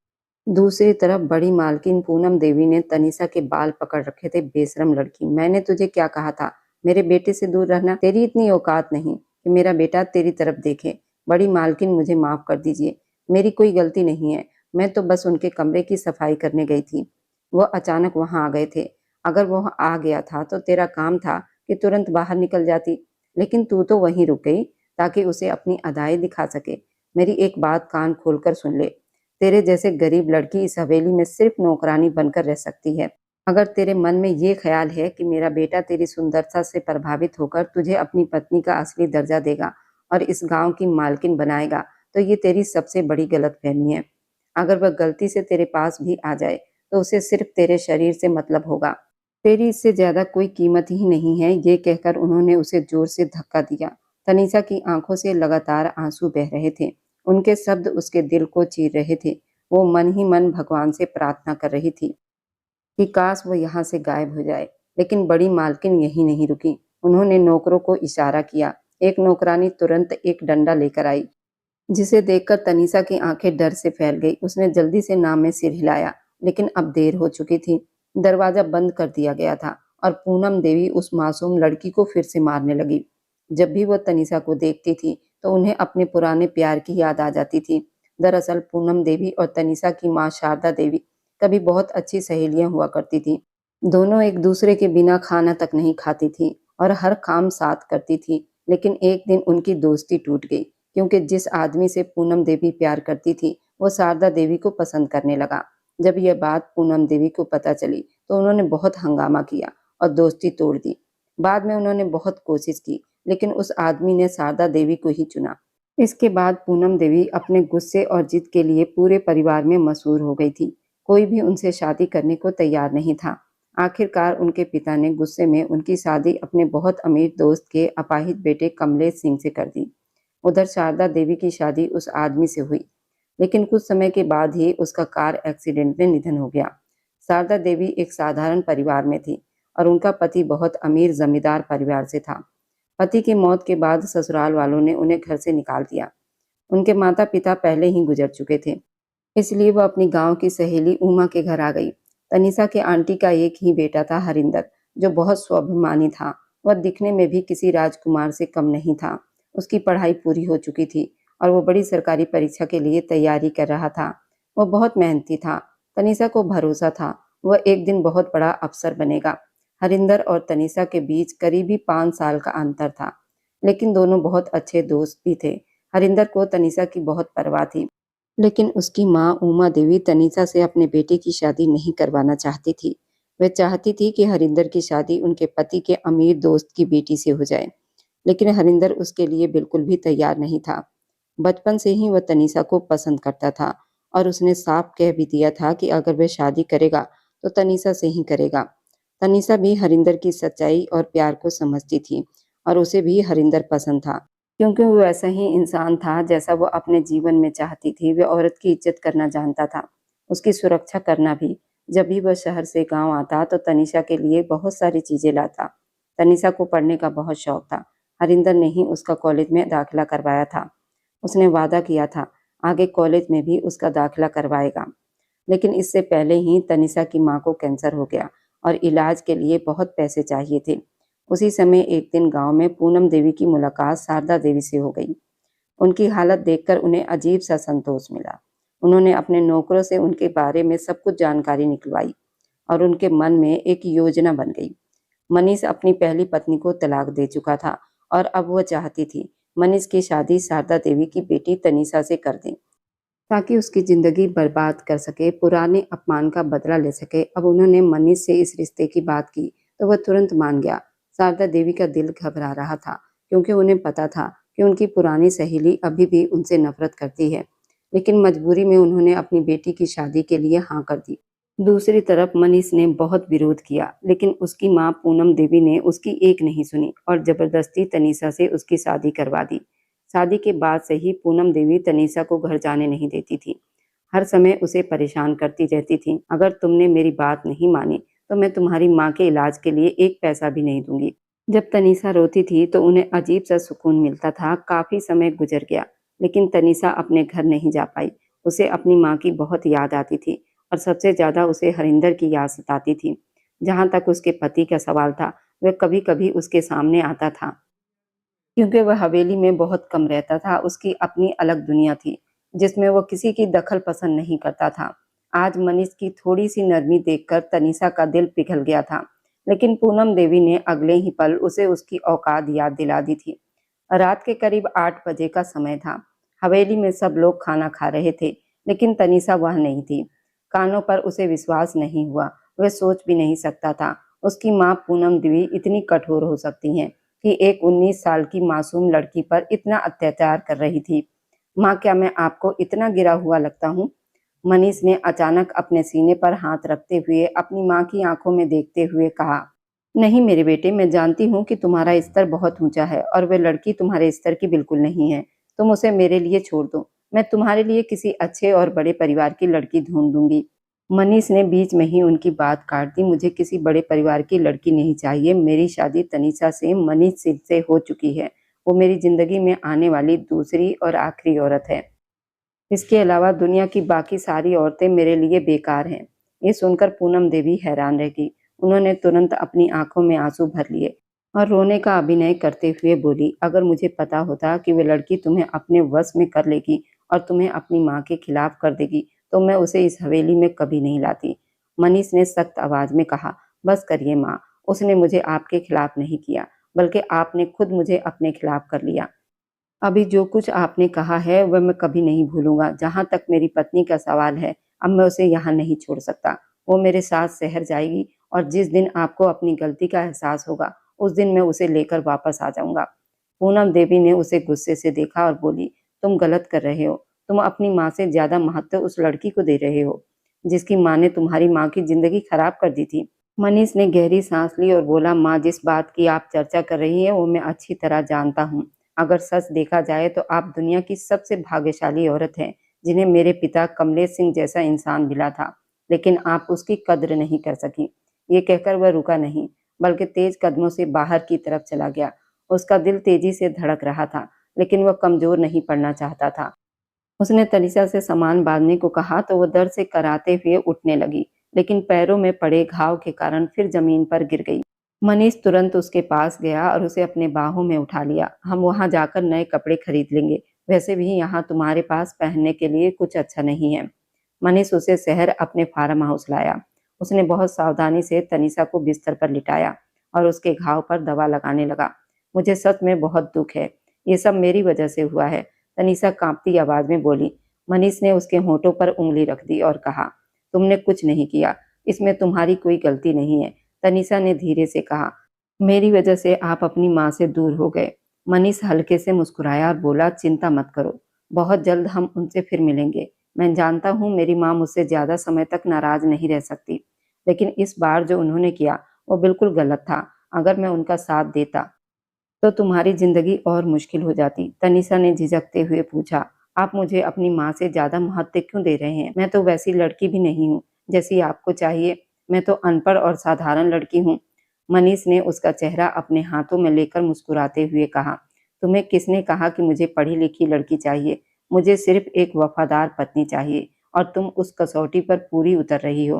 दूसरी तरफ बड़ी मालकिन पूनम देवी ने तनीषा के बाल पकड़ रखे थे। बेशरम लड़की, मैंने तुझे क्या कहा था, मेरे बेटे से दूर रहना। तेरी इतनी औकात नहीं कि मेरा बेटा तेरी तरफ देखे। बड़ी मालकिन, मुझे माफ कर दीजिए, मेरी कोई गलती नहीं है। मैं तो बस उनके कमरे की सफाई करने गई थी। वह अचानक वहां आ गए थे। अगर वह आ गया था तो तेरा काम था कि तुरंत बाहर निकल जाती, लेकिन तू तो वहीं रुक गई ताकि उसे अपनी अदाएं दिखा सके। मेरी एक बात कान खोलकर सुन ले, तेरे जैसे गरीब लड़की इस हवेली में सिर्फ नौकरानी बनकर रह सकती है। अगर तेरे मन में ये ख्याल है कि मेरा बेटा तेरी सुंदरता से प्रभावित होकर तुझे अपनी पत्नी का असली दर्जा देगा और इस गांव की मालकिन बनाएगा, तो ये तेरी सबसे बड़ी गलतफहमी है। अगर वह गलती से तेरे पास भी आ जाए तो उसे सिर्फ तेरे शरीर से मतलब होगा। तेरी इससे ज्यादा कोई कीमत ही नहीं है। ये कहकर उन्होंने उसे जोर से धक्का दिया। तनीषा की आंखों से लगातार आंसू बह रहे थे। उनके शब्द उसके दिल को चीर रहे थे। वो मन ही मन भगवान से प्रार्थना कर रही थी कि काश वो यहाँ से गायब हो जाए। लेकिन बड़ी मालकिन यही नहीं रुकी। उन्होंने नौकरों को इशारा किया। एक नौकरानी तुरंत एक डंडा लेकर आई, जिसे देखकर तनीषा की आंखें डर से फैल गई। उसने जल्दी से नाम में सिर हिलाया, लेकिन अब देर हो चुकी थी। दरवाजा बंद कर दिया गया था और पूनम देवी उस मासूम लड़की को फिर से मारने लगी। जब भी वह तनीषा को देखती थी तो उन्हें अपने पुराने प्यार की याद आ जाती थी। दरअसल पूनम देवी और तनीषा की माँ शारदा देवी कभी बहुत अच्छी सहेलियां हुआ करती थी। दोनों एक दूसरे के बिना खाना तक नहीं खाती थी और हर काम साथ करती थी। लेकिन एक दिन उनकी दोस्ती टूट गई, क्योंकि जिस आदमी से पूनम देवी प्यार करती थी वो शारदा देवी को पसंद करने लगा। जब यह बात पूनम देवी को पता चली तो उन्होंने बहुत हंगामा किया और दोस्ती तोड़ दी। बाद में उन्होंने बहुत कोशिश की, लेकिन उस आदमी ने शारदा देवी को ही चुना। इसके बाद पूनम देवी अपने गुस्से और जिद के लिए पूरे परिवार में मशहूर हो गई थी। कोई भी उनसे शादी करने को तैयार नहीं था। आखिरकार उनके पिता ने गुस्से में उनकी शादी अपने बहुत अमीर दोस्त के अपाहिज बेटे कमलेश सिंह से कर दी। उधर शारदा देवी की शादी उस आदमी से हुई, लेकिन कुछ समय के बाद ही उसका कार एक्सीडेंट में निधन हो गया। शारदा देवी एक साधारण परिवार में थी और उनका पति बहुत अमीर जमींदार परिवार से था। पति की मौत के बाद ससुराल वालों ने उन्हें घर से निकाल दिया। उनके माता पिता पहले ही गुजर चुके थे, इसलिए वह अपनी गांव की सहेली उमा के घर आ गई। तनीषा के आंटी का एक ही बेटा था, हरिंदर, जो बहुत स्वाभिमानी था। वह दिखने में भी किसी राजकुमार से कम नहीं था। उसकी पढ़ाई पूरी हो चुकी थी और वो बड़ी सरकारी परीक्षा के लिए तैयारी कर रहा था। वह बहुत मेहनती था। तनीषा को भरोसा था वह एक दिन बहुत बड़ा अफसर बनेगा। हरिंदर और तनीषा के बीच करीबी 5 साल का अंतर था, लेकिन दोनों बहुत अच्छे दोस्त भी थे। हरिंदर को तनीषा की बहुत परवाह थी, लेकिन उसकी माँ उमा देवी तनीषा से अपने बेटे की शादी नहीं करवाना चाहती थी। वह चाहती थी कि हरिंदर की शादी उनके पति के अमीर दोस्त की बेटी से हो जाए, लेकिन हरिंदर उसके लिए बिल्कुल भी तैयार नहीं था। बचपन से ही वह तनीषा को पसंद करता था और उसने साफ कह भी दिया था कि अगर वह शादी करेगा तो तनीषा से ही करेगा। तनीषा भी हरिंदर की सच्चाई और प्यार को समझती थी और उसे भी हरिंदर पसंद था, क्योंकि वो वैसा ही इंसान था जैसा वो अपने जीवन में चाहती थी। वह औरत की इज्जत करना जानता था, उसकी सुरक्षा करना भी। जब भी वह शहर से गांव आता तो तनीषा के लिए बहुत सारी चीजें लाता। तनीषा को पढ़ने का बहुत शौक था। हरिंदर ने ही उसका कॉलेज में दाखिला करवाया था। उसने वादा किया था आगे कॉलेज में भी उसका दाखिला करवाएगा। लेकिन इससे पहले ही तनीषा की माँ को कैंसर हो गया और इलाज के लिए बहुत पैसे चाहिए थे। उसी समय एक दिन गांव में पूनम देवी की मुलाकात शारदा देवी से हो गई। उनकी हालत देखकर उन्हें अजीब सा संतोष मिला। उन्होंने अपने नौकरों से उनके बारे में सब कुछ जानकारी निकलवाई और उनके मन में एक योजना बन गई। मनीष अपनी पहली पत्नी को तलाक दे चुका था और अब वह चाहती थी मनीष की शादी शारदा देवी की बेटी तनीषा से कर दें, ताकि उसकी जिंदगी बर्बाद कर सके, पुराने अपमान का बदला ले सके। अब उन्होंने मनीष से इस रिश्ते की बात की तो वह तुरंत मान गया। शारदा देवी का दिल घबरा रहा था, क्योंकि उन्हें पता था कि उनकी पुरानी सहेली अभी भी उनसे नफरत करती है। लेकिन मजबूरी में उन्होंने अपनी बेटी की शादी के लिए हाँ कर दी। दूसरी तरफ मनीष ने बहुत विरोध किया, लेकिन उसकी मां पूनम देवी ने उसकी एक नहीं सुनी और जबरदस्ती तनीषा से उसकी शादी करवा दी। शादी के बाद से ही पूनम देवी तनीषा को घर जाने नहीं देती थी। हर समय उसे परेशान करती रहती थी, अगर तुमने मेरी बात नहीं मानी तो मैं तुम्हारी माँ के इलाज के लिए एक पैसा भी नहीं दूंगी। जब तनीषा रोती थी तो उन्हें अजीब सा सुकून मिलता था। काफी समय गुजर गया, लेकिन तनीषा अपने घर नहीं जा पाई। उसे अपनी माँ की बहुत याद आती थी और सबसे ज्यादा उसे हरिंदर की याद सताती थी। जहां तक उसके पति का सवाल था, वह कभी कभी उसके सामने आता था, क्योंकि वह हवेली में बहुत कम रहता था। उसकी अपनी अलग दुनिया थी, जिसमें वह किसी की दखल पसंद नहीं करता था। आज मनीष की थोड़ी सी नरमी देखकर तनीषा का दिल पिघल गया था, लेकिन पूनम देवी ने अगले ही पल उसे उसकी औकात याद दिला दी थी। रात के करीब 8 बजे का समय था। हवेली में सब लोग खाना खा रहे थे, लेकिन तनीषा वह नहीं थी। कानों पर उसे विश्वास नहीं हुआ। वह सोच भी नहीं सकता था उसकी माँ पूनम देवी इतनी कठोर हो सकती हैं कि एक 19 साल की मासूम लड़की पर इतना अत्याचार कर रही थी। माँ, क्या मैं आपको इतना गिरा हुआ लगता हूँ? मनीष ने अचानक अपने सीने पर हाथ रखते हुए अपनी माँ की आंखों में देखते हुए कहा, नहीं मेरे बेटे, मैं जानती हूँ कि तुम्हारा स्तर बहुत ऊंचा है और वह लड़की तुम्हारे स्तर की बिल्कुल नहीं है। तुम उसे मेरे लिए छोड़ दो। मैं तुम्हारे लिए किसी अच्छे और बड़े परिवार की लड़की ढूंढ दूंगी। मनीष ने बीच में ही उनकी बात काट दी। मुझे किसी बड़े परिवार की लड़की नहीं चाहिए। मेरी शादी तनीषा से, मनीष से हो चुकी है। वो मेरी जिंदगी में आने वाली दूसरी और आखिरी औरत है। इसके अलावा दुनिया की बाकी सारी औरतें मेरे लिए बेकार हैं। ये सुनकर पूनम देवी हैरान रह गई। उन्होंने तुरंत अपनी आंखों में आंसू भर लिए और रोने का अभिनय करते हुए बोली, अगर मुझे पता होता कि वह लड़की तुम्हें अपने वश में कर लेगी और तुम्हें अपनी माँ के खिलाफ कर देगी, तो मैं उसे इस हवेली में कभी नहीं लाती। मनीष ने सख्त आवाज में कहा, बस करिए माँ, उसने मुझे आपके खिलाफ नहीं किया, बल्कि आपने खुद मुझे अपने खिलाफ कर लिया। अभी जो कुछ आपने कहा है वह मैं कभी नहीं भूलूंगा। जहां तक मेरी पत्नी का सवाल है, अब मैं उसे यहाँ नहीं छोड़ सकता। वो मेरे साथ शहर जाएगी और जिस दिन आपको अपनी गलती का एहसास होगा, उस दिन मैं उसे लेकर वापस आ जाऊंगा। पूनम देवी ने उसे गुस्से से देखा और बोली, तुम गलत कर रहे हो। तुम अपनी माँ से ज्यादा महत्व उस लड़की को दे रहे हो, जिसकी माँ ने तुम्हारी माँ की जिंदगी खराब कर दी थी। मनीष ने गहरी सांस ली और बोला, माँ, जिस बात की आप चर्चा कर रही हैं वो मैं अच्छी तरह जानता हूँ। अगर सच देखा जाए तो आप दुनिया की सबसे भाग्यशाली औरत हैं, जिन्हें मेरे पिता कमलेश सिंह जैसा इंसान मिला था, लेकिन आप उसकी कद्र नहीं कर सकी। ये कहकर वह रुका नहीं, बल्कि तेज कदमों से बाहर की तरफ चला गया। उसका दिल तेजी से धड़क रहा था, लेकिन वह कमजोर नहीं पड़ना चाहता था। उसने तनीषा से सामान बांधने को कहा तो वो दर्द से कराहते हुए उठने लगी, लेकिन पैरों में पड़े घाव के कारण फिर जमीन पर गिर गई। मनीष तुरंत उसके पास गया और उसे अपने बाहों में उठा लिया। हम वहां जाकर नए कपड़े खरीद लेंगे, वैसे भी यहाँ तुम्हारे पास पहनने के लिए कुछ अच्छा नहीं है। मनीष उसे शहर अपने फार्म हाउस लाया। उसने बहुत सावधानी से तनीषा को बिस्तर पर लिटाया और उसके घाव पर दवा लगाने लगा। मुझे सच में बहुत दुख है, ये सब मेरी वजह से हुआ है, तनीषा कांपती आवाज में बोली। मनीष ने उसके होठों पर उंगली रख दी और कहा, तुमने कुछ नहीं किया, इसमें तुम्हारी कोई गलती नहीं है। तनीषा ने धीरे से कहा, मेरी वजह से आप अपनी माँ से दूर हो गए। मनीष हल्के से मुस्कुराया और बोला, चिंता मत करो, बहुत जल्द हम उनसे फिर मिलेंगे। मैं जानता हूँ मेरी माँ मुझसे ज्यादा समय तक नाराज नहीं रह सकती, लेकिन इस बार जो उन्होंने किया वो बिल्कुल गलत था। अगर मैं उनका साथ देता तो तुम्हारी जिंदगी और मुश्किल हो जाती। तनीषा ने झिझकते हुए पूछा, आप मुझे अपनी माँ से ज्यादा महत्व क्यों दे रहे हैं? मैं तो वैसी लड़की भी नहीं हूँ जैसी आपको चाहिए। मैं तो अनपढ़ और साधारण लड़की हूँ। मनीष ने उसका चेहरा अपने हाथों में लेकर मुस्कुराते हुए कहा, तुम्हें किसने कहा कि मुझे पढ़ी लिखी लड़की चाहिए? मुझे सिर्फ एक वफादार पत्नी चाहिए और तुम उस कसौटी पर पूरी उतर रही हो।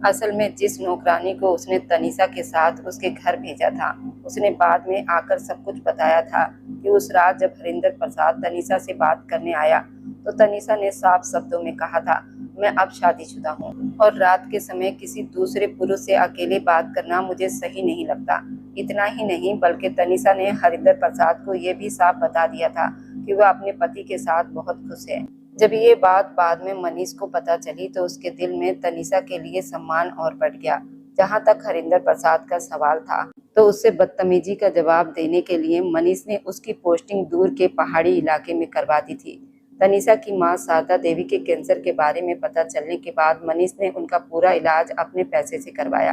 असल में जिस नौकरानी को उसने तनीषा के साथ उसके घर भेजा था, उसने बाद में आकर सब कुछ बताया था कि उस रात जब हरिंदर प्रसाद तनीषा से बात करने आया तो तनीषा ने साफ शब्दों में कहा था, मैं अब शादीशुदा हूँ और रात के समय किसी दूसरे पुरुष से अकेले बात करना मुझे सही नहीं लगता। इतना ही नहीं, बल्कि तनीषा ने हरिंदर प्रसाद को यह भी साफ बता दिया था कि वह अपने पति के साथ बहुत खुश है। जब ये बात बाद में मनीष को पता चली तो उसके दिल में तनीषा के लिए सम्मान और बढ़ गया। जहां तक हरिंदर प्रसाद का सवाल था, तो उससे बदतमीजी का जवाब देने के लिए मनीष ने उसकी पोस्टिंग दूर के पहाड़ी इलाके में करवा दी थी। तनीषा की मां शारदा देवी के कैंसर के बारे में पता चलने के बाद मनीष ने उनका पूरा इलाज अपने पैसे से करवाया।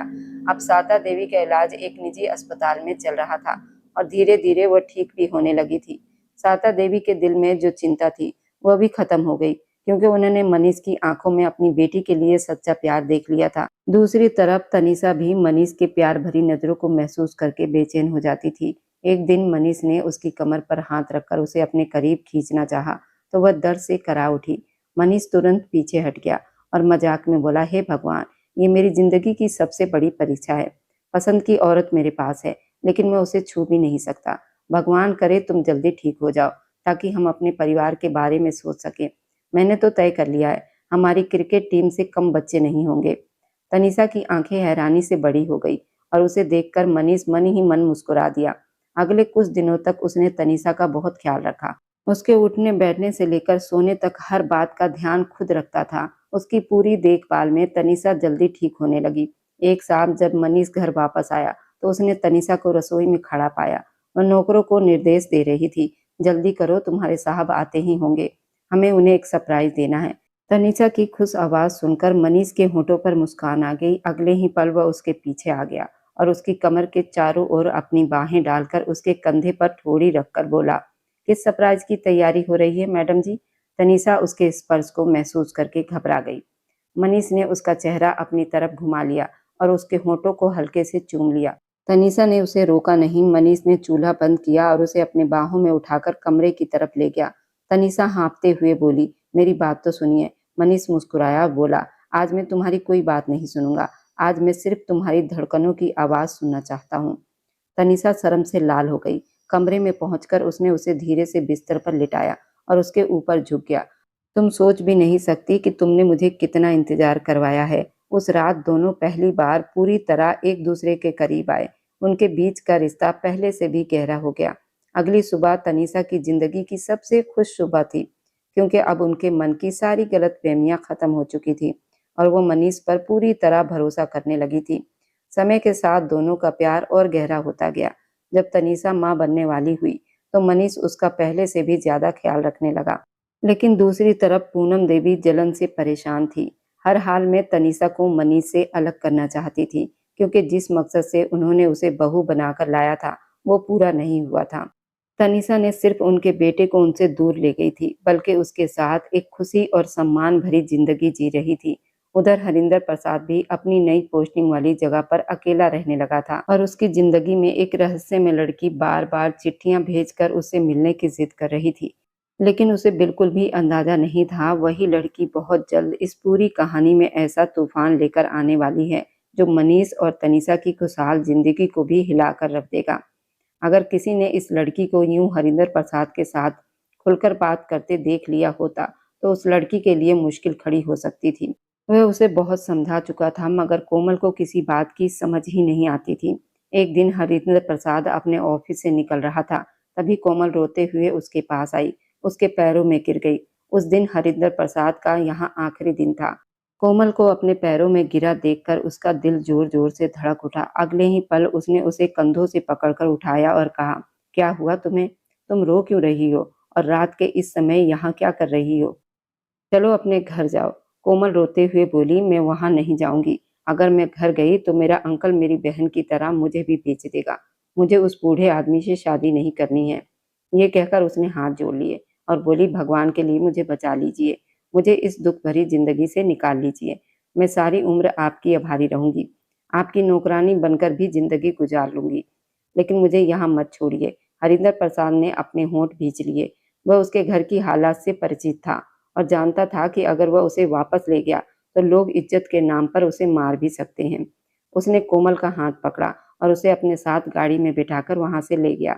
अब शारदा देवी का इलाज एक निजी अस्पताल में चल रहा था और धीरे धीरे वह ठीक भी होने लगी थी। शारदा देवी के दिल में जो चिंता थी वह भी खत्म हो गई, क्योंकि उन्होंने मनीष की आंखों में अपनी बेटी के लिए सच्चा प्यार देख लिया था। दूसरी तरफ तनीषा भी मनीष के प्यार भरी नजरों को महसूस करके बेचैन हो जाती थी। एक दिन मनीष ने उसकी कमर पर हाथ रखकर उसे अपने करीब खींचना चाहा तो वह दर्द से करा उठी। मनीष तुरंत पीछे हट गया और मजाक में बोला, हे भगवान, ये मेरी जिंदगी की सबसे बड़ी परीक्षा है। पसंद की औरत मेरे पास है, लेकिन मैं उसे छू भी नहीं सकता। भगवान करे तुम जल्दी ठीक हो जाओ, ताकि हम अपने परिवार के बारे में सोच सकें। मैंने तो तय कर लिया है, हमारी क्रिकेट टीम से कम बच्चे नहीं होंगे। तनीषा की आंखें हैरानी से बड़ी हो गई और उसे देखकर मनीष मन ही मन मुस्कुरा दिया। अगले कुछ दिनों तक उसने तनीषा का बहुत ख्याल रखा। उसके उठने बैठने से लेकर सोने तक हर बात का ध्यान खुद रखता था। उसकी पूरी देखभाल में तनीषा जल्दी ठीक होने लगी। एक शाम जब मनीष घर वापस आया तो उसने तनीषा को रसोई में खड़ा पाया। वह नौकरों को निर्देश दे रही थी, जल्दी करो, तुम्हारे साहब आते ही होंगे, हमें उन्हें एक सरप्राइज देना है। तनीषा की खुश आवाज सुनकर मनीष के होठों पर मुस्कान आ गई। अगले ही पल वह उसके पीछे आ गया और उसकी कमर के चारों ओर अपनी बाहें डालकर उसके कंधे पर ठोड़ी रखकर बोला, किस सरप्राइज की तैयारी हो रही है मैडम जी? तनीषा उसके स्पर्श को महसूस करके घबरा गई। मनीष ने उसका चेहरा अपनी तरफ घुमा लिया और उसके होठों को हल्के से चूम लिया। तनीषा ने उसे रोका नहीं। मनीष ने चूल्हा बंद किया और उसे अपने बाहों में उठाकर कमरे की तरफ ले गया। तनीषा हाँफते हुए बोली, मेरी बात तो सुनिए। मनीष मुस्कुराया और बोला, आज मैं तुम्हारी कोई बात नहीं सुनूंगा। आज मैं सिर्फ तुम्हारी धड़कनों की आवाज सुनना चाहता हूँ। तनीषा शर्म से लाल हो गई। कमरे में पहुंचकर उसने उसे धीरे से बिस्तर पर लिटाया और उसके ऊपर झुक गया। तुम सोच भी नहीं सकती कि तुमने मुझे कितना इंतजार करवाया है। उस रात दोनों पहली बार पूरी तरह एक दूसरे के करीब आए। उनके बीच का रिश्ता पहले से भी गहरा हो गया। अगली सुबह तनीषा की जिंदगी की सबसे खुश सुबह थी, क्योंकि अब उनके मन की सारी गलतफहमियां खत्म हो चुकी थी और वो मनीष पर पूरी तरह भरोसा करने लगी थी। समय के साथ दोनों का प्यार और गहरा होता गया। जब तनीषा माँ बनने वाली हुई तो मनीष उसका पहले से भी ज्यादा ख्याल रखने लगा। लेकिन दूसरी तरफ पूनम देवी जलन से परेशान थी। हर हाल में तनीषा को मनीष से अलग करना चाहती थी, क्योंकि जिस मकसद से उन्होंने उसे बहू बनाकर लाया था वो पूरा नहीं हुआ था। तनीषा ने सिर्फ उनके बेटे को उनसे दूर ले गई थी, बल्कि उसके साथ एक खुशी और सम्मान भरी जिंदगी जी रही थी। उधर हरिंदर प्रसाद भी अपनी नई पोस्टिंग वाली जगह पर अकेला रहने लगा था और उसकी जिंदगी में एक रहस्यमय लड़की बार बार चिट्ठियां भेजकर उससे मिलने की जिद कर रही थी। लेकिन उसे बिल्कुल भी अंदाजा नहीं था वही लड़की बहुत जल्द इस पूरी कहानी में ऐसा तूफान लेकर आने वाली है जो मनीष और तनीषा की खुशहाल जिंदगी को भी हिलाकर रख देगा। अगर किसी ने इस लड़की को यूं हरिंदर प्रसाद के साथ खुलकर बात करते देख लिया होता तो उस लड़की के लिए मुश्किल खड़ी हो सकती थी। वह उसे बहुत समझा चुका था, मगर कोमल को किसी बात की समझ ही नहीं आती थी। एक दिन हरिंदर प्रसाद अपने ऑफिस से निकल रहा था, तभी कोमल रोते हुए उसके पास आई, उसके पैरों में गिर गई। उस दिन हरिंदर प्रसाद का यहाँ आखिरी दिन था। कोमल को अपने पैरों में गिरा देखकर उसका दिल जोर जोर से धड़क उठा। अगले ही पल उसने उसे कंधों से पकड़कर उठाया और कहा, क्या हुआ तुम्हें? तुम रो क्यों रही हो और रात के इस समय यहाँ क्या कर रही हो? चलो अपने घर जाओ। कोमल रोते हुए बोली, मैं वहां नहीं जाऊंगी। अगर मैं घर गई तो मेरा अंकल मेरी बहन की तरह मुझे भी बेच देगा। मुझे उस बूढ़े आदमी से शादी नहीं करनी है। ये कहकर उसने हाथ जोड़ लिए और बोली, भगवान के लिए मुझे बचा लीजिए, मुझे इस दुख भरी जिंदगी से निकाल लीजिए। मैं सारी उम्र आपकी आभारी रहूंगी, आपकी नौकरानी बनकर भी जिंदगी गुजार लूंगी, लेकिन मुझे यहाँ मत छोड़िए। हरिंदर प्रसाद ने अपने होंठ भींच लिए। वह उसके घर की हालात से परिचित था और जानता था कि अगर वह उसे वापस ले गया तो लोग इज्जत के नाम पर उसे मार भी सकते हैं। उसने कोमल का हाथ पकड़ा और उसे अपने साथ गाड़ी में बिठाकर वहां से ले गया।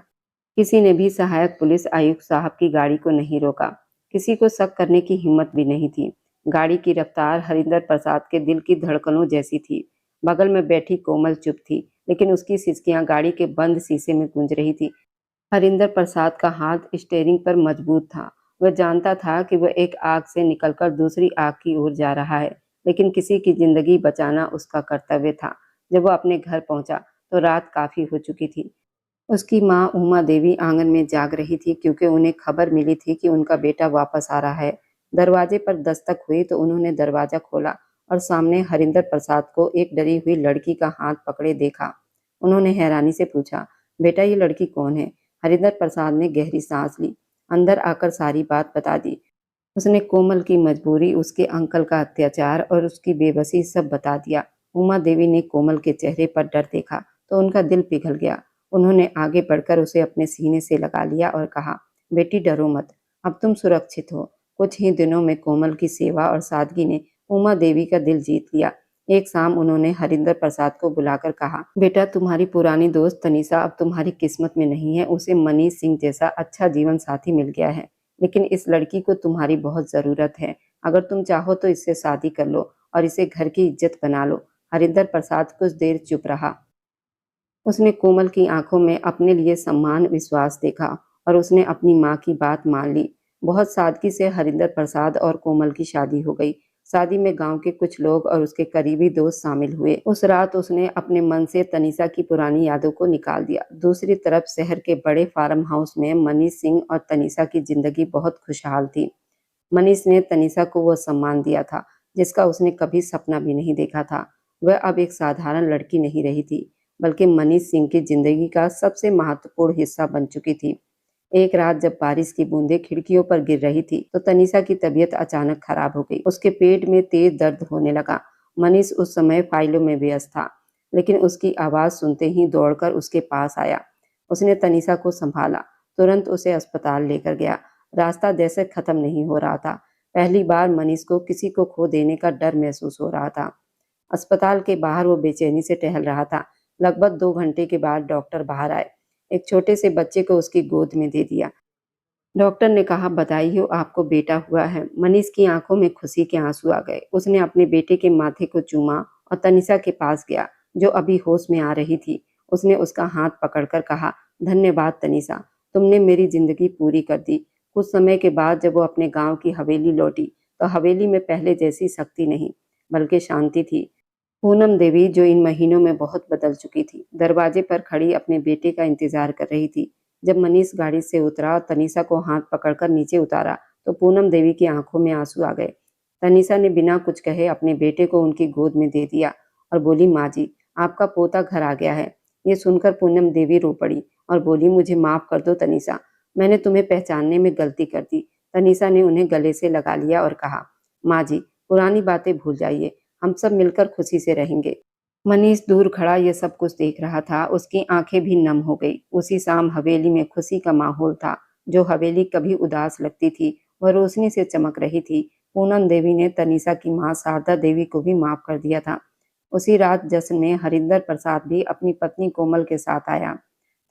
किसी ने भी सहायक पुलिस आयुक्त साहब की गाड़ी को नहीं रोका। किसी को शक करने की हिम्मत भी नहीं थी। गाड़ी की रफ्तार हरिंदर प्रसाद के दिल की धड़कनों जैसी थी। बगल में बैठी कोमल चुप थी, लेकिन उसकी सिसकियां गाड़ी के बंद शीशे में गूंज रही थी। हरिंदर प्रसाद का हाथ स्टीयरिंग पर मजबूत था। वह जानता था कि वह एक आग से निकलकर दूसरी आग की ओर जा रहा है, लेकिन किसी की जिंदगी बचाना उसका कर्तव्य था। जब वह अपने घर पहुंचा तो रात काफी हो चुकी थी। उसकी माँ उमा देवी आंगन में जाग रही थी क्योंकि उन्हें खबर मिली थी कि उनका बेटा वापस आ रहा है। दरवाजे पर दस्तक हुई तो उन्होंने दरवाजा खोला और सामने हरिंदर प्रसाद को एक डरी हुई लड़की का हाथ पकड़े देखा। उन्होंने हैरानी से पूछा, बेटा ये लड़की कौन है? हरिंदर प्रसाद ने गहरी सांस ली, अंदर आकर सारी बात बता दी। उसने कोमल की मजबूरी, उसके अंकल का अत्याचार और उसकी बेबसी सब बता दिया। उमा देवी ने कोमल के चेहरे पर डर देखा तो उनका दिल पिघल गया। उन्होंने आगे बढ़कर उसे अपने सीने से लगा लिया और कहा, बेटी डरो मत, अब तुम सुरक्षित हो। कुछ ही दिनों में कोमल की सेवा और सादगी ने उमा देवी का दिल जीत लिया। एक शाम उन्होंने हरिंदर प्रसाद को बुलाकर कहा, बेटा तुम्हारी पुरानी दोस्त तनीषा अब तुम्हारी किस्मत में नहीं है, उसे मनीष सिंह जैसा अच्छा जीवन साथी मिल गया है, लेकिन इस लड़की को तुम्हारी बहुत जरूरत है। अगर तुम चाहो तो इससे शादी कर लो और इसे घर की इज्जत बना लो। हरिंदर प्रसाद कुछ देर चुप रहा। उसने कोमल की आंखों में अपने लिए सम्मान विश्वास देखा और उसने अपनी माँ की बात मान ली। बहुत सादगी से हरिंदर प्रसाद और कोमल की शादी हो गई। शादी में गांव के कुछ लोग और उसके करीबी दोस्त शामिल हुए। उस रात उसने अपने मन से तनीषा की पुरानी यादों को निकाल दिया। दूसरी तरफ शहर के बड़े फार्म हाउस में मनीष सिंह और तनीषा की जिंदगी बहुत खुशहाल थी। मनीष ने तनीषा को वो सम्मान दिया था जिसका उसने कभी सपना भी नहीं देखा था। वह अब एक साधारण लड़की नहीं रही थी, बल्कि मनीष सिंह की जिंदगी का सबसे महत्वपूर्ण हिस्सा बन चुकी थी। एक रात जब बारिश की बूंदें खिड़कियों पर गिर रही थी तो तनीषा की तबीयत अचानक खराब हो गई। उसके पेट में तेज दर्द होने लगा। मनीष उस समय फाइलों में व्यस्त था, लेकिन उसकी आवाज सुनते ही दौड़कर उसके पास आया। उसने तनीषा को संभाला, तुरंत उसे अस्पताल लेकर गया। रास्ता जैसे खत्म नहीं हो रहा था। पहली बार मनीष को किसी को खो देने का डर महसूस हो रहा था। अस्पताल के बाहर वो बेचैनी से टहल रहा था। लगभग 2 घंटे के बाद डॉक्टर बाहर आए। एक छोटे से बच्चे को उसकी गोद में दे दिया। डॉक्टर ने कहा, बधाई आपको बेटा हुआ है। मनीष की आंखों में खुशी के आंसू आ गए। उसने अपने बेटे के माथे को चूमा और तनिषा के पास गया जो अभी होश में आ रही थी। उसने उसका हाथ पकड़कर कहा, धन्यवाद तनिषा, तुमने मेरी जिंदगी पूरी कर दी। कुछ समय के बाद जब वो अपने गांव की हवेली लौटी तो हवेली में पहले जैसी शक्ति नहीं बल्कि शांति थी। पूनम देवी जो इन महीनों में बहुत बदल चुकी थी, दरवाजे पर खड़ी अपने बेटे का इंतजार कर रही थी। जब मनीष गाड़ी से उतरा और तनीषा को हाथ पकड़कर नीचे उतारा तो पूनम देवी की आंखों में आंसू आ गए। तनीषा ने बिना कुछ कहे अपने बेटे को उनकी गोद में दे दिया और बोली, माँ जी, आपका पोता घर आ गया है। ये सुनकर पूनम देवी रो पड़ी और बोली, मुझे माफ कर दो तनीषा, मैंने तुम्हें पहचानने में गलती कर दी। तनीषा ने उन्हें गले से लगा लिया और कहा, माँ जी, पुरानी बातें भूल जाइए, हम सब मिलकर खुशी से रहेंगे। मनीष दूर खड़ा ये सब कुछ देख रहा था। उसकी आंखें भी नम हो गई। उसी शाम हवेली में खुशी का माहौल था। जो हवेली कभी उदास लगती थी वह रोशनी से चमक रही थी। पूनम देवी ने तनीषा की मां शारदा देवी को भी माफ कर दिया था। उसी रात जश्न में हरिंदर प्रसाद भी अपनी पत्नी कोमल के साथ आया।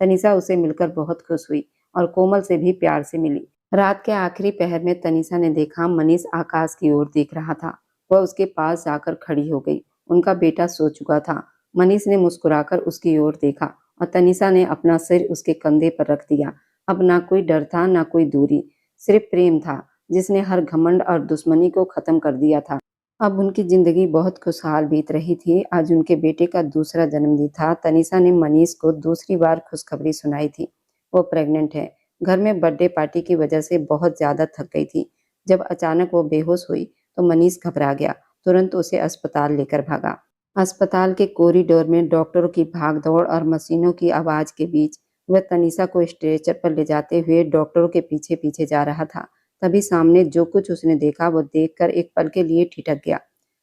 तनीषा उसे मिलकर बहुत खुश हुई और कोमल से भी प्यार से मिली। रात के आखिरी पहर में तनीषा ने देखा मनीष आकाश की ओर देख रहा था। वह उसके पास जाकर खड़ी हो गई। उनका बेटा सो चुका था। मनीष ने मुस्कुराकर उसकी ओर देखा और तनीषा ने अपना सिर उसके कंधे पर रख दिया। अब ना कोई डर था, ना कोई दूरी, सिर्फ प्रेम था जिसने हर घमंड और दुश्मनी को खत्म कर दिया था। अब उनकी जिंदगी बहुत खुशहाल बीत रही थी। आज उनके बेटे का दूसरा जन्मदिन था। तनीषा ने मनीष को दूसरी बार खुशखबरी सुनाई थी। वो प्रेग्नेंट है। घर में बर्थडे पार्टी की वजह से बहुत ज्यादा थक गई थी। जब अचानक वो बेहोश हुई तो मनीष घबरा गया। तुरंत उसे अस्पताल लेकर भागा। अस्पताल के कॉरिडोर में डॉक्टरों की भागदौड़ और मशीनों की आवाज के बीच वह तनीषा को स्ट्रेचर पर ले जाते हुए डॉक्टरों के पीछे पीछे जा रहा था। तभी सामने जो कुछ उसने देखा वो देखकर एक पल के लिए ठिठक गया।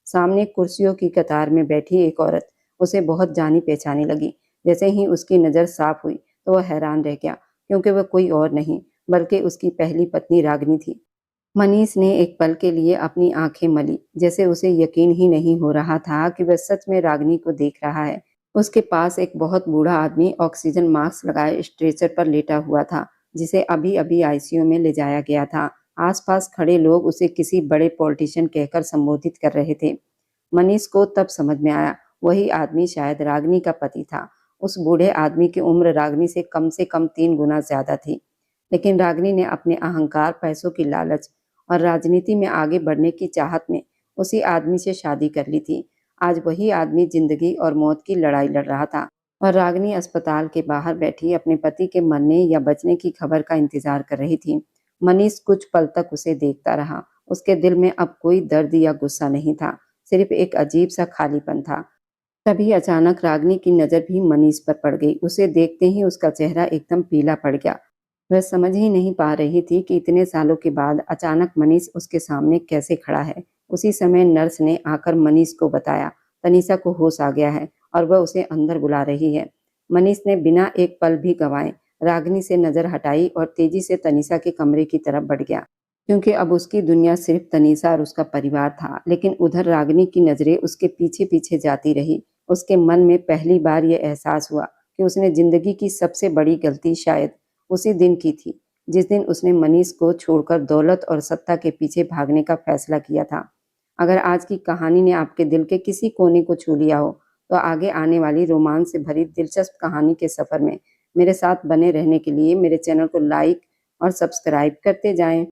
सामने कुर्सियों की कतार में बैठी एक औरत उसे बहुत जानी पहचानी लगी। जैसे ही उसकी नजर साफ हुई तो वह हैरान रह गया, क्योंकि वह कोई और नहीं बल्कि उसकी पहली पत्नी रागिनी थी। मनीष ने एक पल के लिए अपनी आंखें मली, जैसे उसे यकीन ही नहीं हो रहा था कि वह सच में रागिनी को देख रहा है। उसके पास एक बहुत बूढ़ा आदमी ऑक्सीजन मास्क लगाए स्ट्रेचर पर लेटा हुआ था, जिसे अभी अभी आईसीयू में ले जाया गया था। आसपास खड़े लोग उसे किसी बड़े पॉलिटिशियन कहकर संबोधित कर रहे थे। मनीष को तब समझ में आया, वही आदमी शायद रागिनी का पति था। उस बूढ़े आदमी की उम्र रागिनी से कम 3 गुना ज्यादा थी, लेकिन रागिनी ने अपने अहंकार, पैसों की लालच और राजनीति में आगे बढ़ने की चाहत में उसी आदमी से शादी कर ली थी। आज वही आदमी जिंदगी और मौत की लड़ाई लड़ रहा था। और रागिनी अस्पताल के बाहर बैठी अपने पति के मरने या बचने की खबर का इंतजार कर रही थी। मनीष कुछ पल तक उसे देखता रहा। उसके दिल में अब कोई दर्द या गुस्सा नहीं था, सिर्फ एक अजीब सा खालीपन था। तभी अचानक रागिनी की नजर भी मनीष पर पड़ गई। उसे देखते ही उसका चेहरा एकदम पीला पड़ गया। वह समझ ही नहीं पा रही थी कि इतने सालों के बाद अचानक मनीष उसके सामने कैसे खड़ा है। उसी समय नर्स ने आकर मनीष को बताया, तनीषा को होश आ गया है और वह उसे अंदर बुला रही है। मनीष ने बिना एक पल भी गंवाए रागिनी से नजर हटाई और तेजी से तनीषा के कमरे की तरफ बढ़ गया, क्योंकि अब उसकी दुनिया सिर्फ तनीषा और उसका परिवार था। लेकिन उधर रागिनी की नजरें उसके पीछे पीछे जाती रही। उसके मन में पहली बार यह एहसास हुआ कि उसने जिंदगी की सबसे बड़ी गलती शायद उसी दिन की थी, जिस दिन उसने मनीष को छोड़कर दौलत और सत्ता के पीछे भागने का फैसला किया था। अगर आज की कहानी ने आपके दिल के किसी कोने को छू लिया हो, तो आगे आने वाली रोमांच से भरी दिलचस्प कहानी के सफर में मेरे साथ बने रहने के लिए मेरे चैनल को लाइक और सब्सक्राइब करते जाएं।